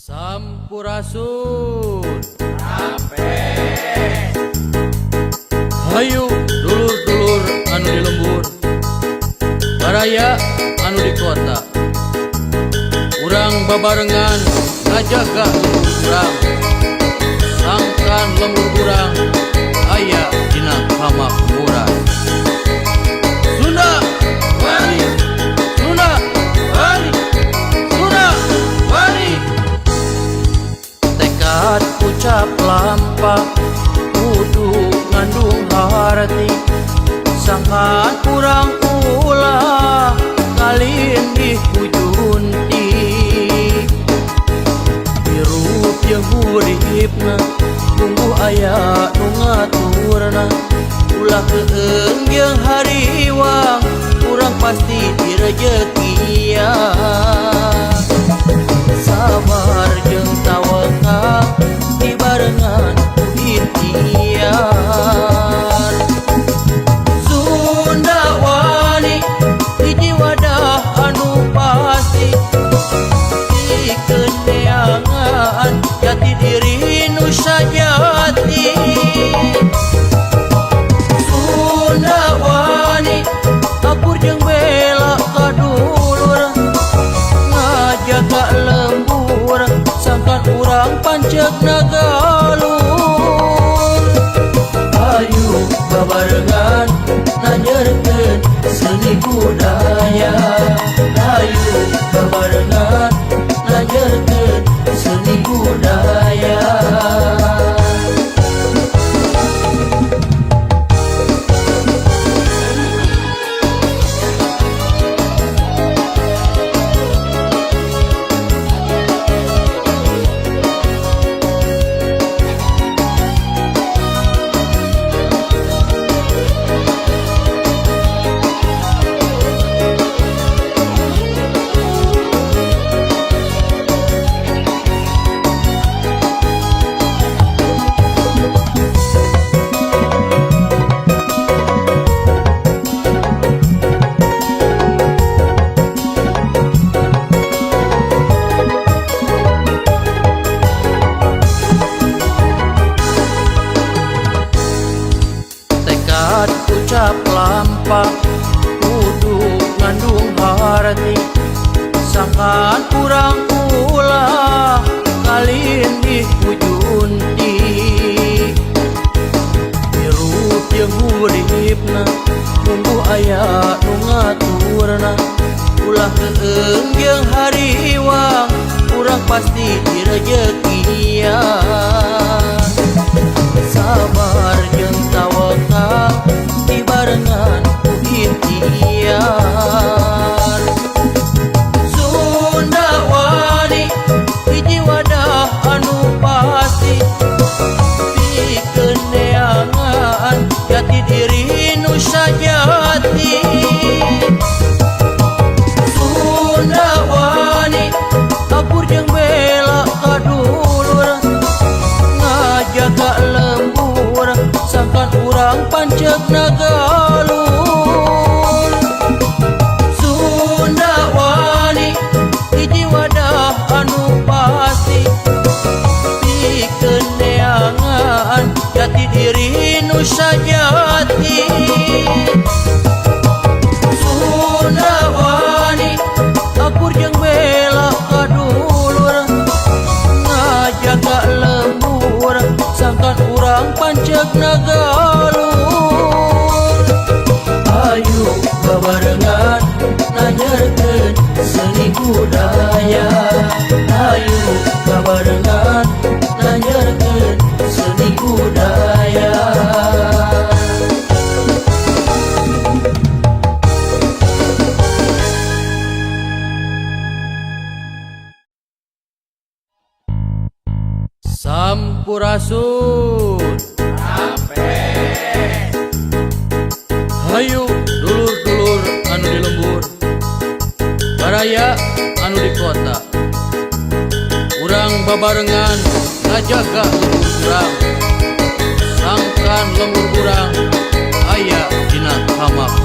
Sampurasun hayu dulur-dulur anu di lembur baraya anu di kota urang babarengan ngajaga lembur urang sangkan lembur urang aya dina kamakmuran. Sunda wani Sunda wani Sunda wani tekad ucap lampa kudu ngandung harti sangkan kurang ulah kalin dihujunti hirup jeung uripna tunggu aya nu ngaturna ulah keung jeung hariwang urang pasti direjekian sabar jeung tawakal dibarengan ku ikhtiar. Sunda wani hiji wadah anu pasti dikeun neangan jati diri nu sajati. Sunda wani akur jeung bela kadulur ngajaga lembur sangkan urang panceg nagalur. Ayo babarengan nanyeurkeun seni budaya, ayo babarengan nanyeurkeun seni budaya. Ucap lampa kudu ngandung harti sangkan kurang ulah kalin dihujunti hirup jeung uripna tunggu aya nu ngaturna ulah keung jeung hariwang urang pasti direjekian sabar jeung tawakal dibarengan ku ikhtiar. Sunda wani hiji wadah anu pasti dikeun neangan jati diri nu sajati. Sunda wani akur jeung bela kadulur ngajaga lembur sangkan urang panceg nagalur. Sunda wani hiji wadah anu pasti dikeun neangan jati diri nu sajati. Sunda wani akur jeung bela kadulur ngajaga lembur sangkan urang panceg nagalur. Ayo babarengan nanyeurkeun seni budaya, ayo babarengan nanyeurkeun seni budaya. Sampurasun hayu dulur-dulur anu di lembur baraya anu di kota urang babarengan ngajaga lembur urang sangkan lembur urang aya dina kamakmuran.